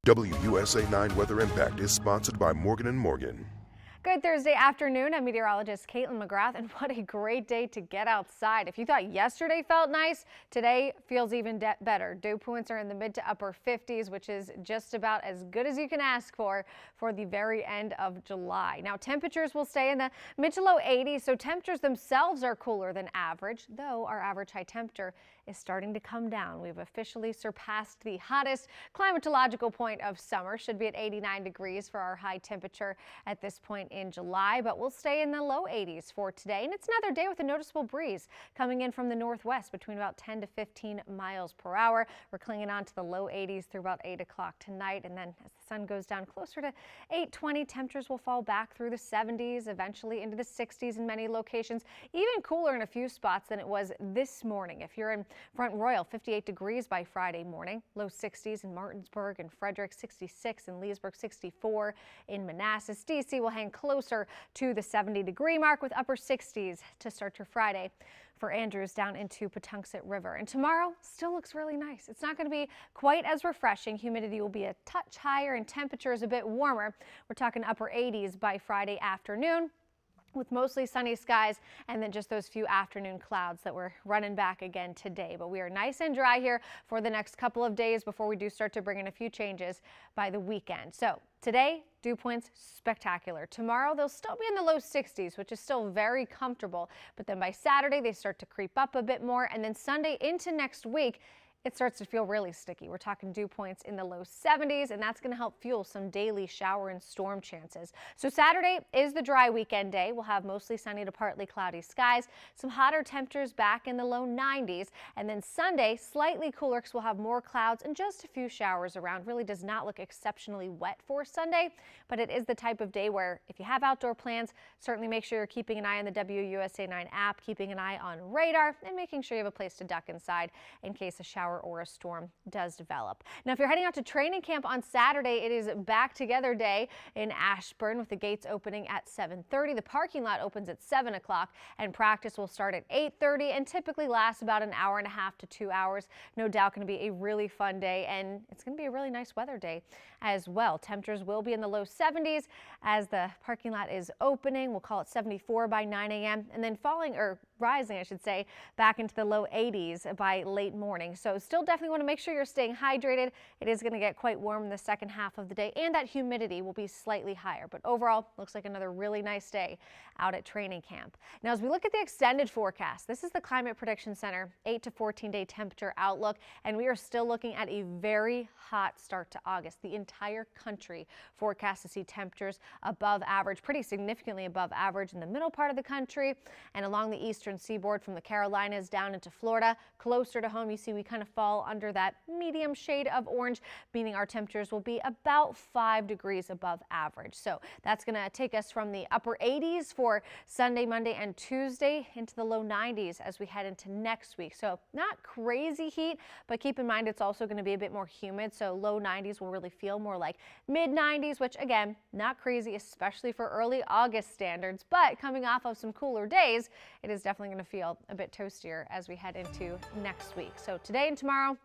WUSA 9 Weather Impact is sponsored by Morgan & Morgan. Good Thursday afternoon. I'm meteorologist Caitlin McGrath, and what a great day to get outside. If you thought yesterday felt nice, today feels even better. Dew points are in the mid to upper 50s, which is just about as good as you can ask for the very end of July. Now, temperatures will stay in the mid to low 80s, so temperatures themselves are cooler than average, though our average high temperature is starting to come down. We've officially surpassed the hottest climatological point of summer. Should be at 89 degrees for our high temperature at this point in July, but we'll stay in the low 80s for today. And it's another day with a noticeable breeze coming in from the northwest between about 10 to 15 miles per hour. We're clinging on to the low 80s through about 8 o'clock tonight. And then as the sun goes down closer to 8:20, temperatures will fall back through the 70s, eventually into the 60s in many locations, even cooler in a few spots than it was this morning. If you're in Front Royal, 58 degrees by Friday morning, low 60s in Martinsburg and Frederick, 66 in Leesburg, 64 in Manassas. DC will hang closer to the 70-degree mark with upper 60s to start your Friday. For Andrews down into Patuxent River. And tomorrow still looks really nice. It's not going to be quite as refreshing. Humidity will be a touch higher and temperature is a bit warmer. We're talking upper 80s by Friday afternoon, with mostly sunny skies and then just those few afternoon clouds that we're running back again today. But we are nice and dry here for the next couple of days before we do start to bring in a few changes by the weekend. So today, dew points spectacular. Tomorrow, they'll still be in the low 60s, which is still very comfortable. But then by Saturday, they start to creep up a bit more. And then Sunday into next week, it starts to feel really sticky. We're talking dew points in the low 70s, and that's going to help fuel some daily shower and storm chances. So Saturday is the dry weekend day. We'll have mostly sunny to partly cloudy skies, some hotter temperatures back in the low 90s, and then Sunday slightly cooler because we'll have more clouds and just a few showers around. Really does not look exceptionally wet for Sunday, but it is the type of day where if you have outdoor plans, certainly make sure you're keeping an eye on the WUSA 9 app, keeping an eye on radar, and making sure you have a place to duck inside in case a shower or a storm does develop. Now, if you're heading out to training camp on Saturday, it is back together day in Ashburn with the gates opening at 7:30. The parking lot opens at 7 o'clock and practice will start at 8:30 and typically lasts about an hour and a half to 2 hours. No doubt going to be a really fun day, and it's going to be a really nice weather day as well. Temperatures will be in the low 70s as the parking lot is opening. We'll call it 74 by 9 a.m. and then rising, I should say, back into the low 80s by late morning. So still definitely want to make sure you're staying hydrated. It is going to get quite warm in the second half of the day, and that humidity will be slightly higher. But overall, looks like another really nice day out at training camp. Now, as we look at the extended forecast, this is the Climate Prediction Center 8 to 14-day temperature outlook, and we are still looking at a very hot start to August. The entire country forecast to see temperatures above average, pretty significantly above average in the middle part of the country and along the eastern seaboard from the Carolinas down into Florida. Closer to home, you see we kind of fall under that medium shade of orange, meaning our temperatures will be about 5 degrees above average. So that's going to take us from the upper 80s for Sunday, Monday, and Tuesday into the low 90s as we head into next week. So not crazy heat, but keep in mind it's also going to be a bit more humid. So low 90s will really feel more like mid 90s, which again, not crazy, especially for early August standards. But coming off of some cooler days, it is definitely going to feel a bit toastier as we head into next week. So today and tomorrow,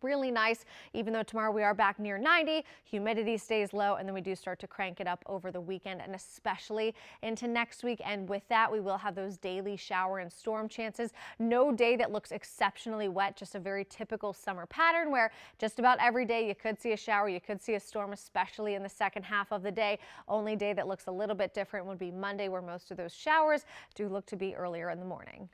really nice, even though tomorrow we are back near 90, humidity stays low, and then we do start to crank it up over the weekend and especially into next week. And with that, we will have those daily shower and storm chances. No day that looks exceptionally wet, just a very typical summer pattern where just about every day you could see a shower, you could see a storm, especially in the second half of the day. Only day that looks a little bit different would be Monday, where most of those showers do look to be earlier in the morning.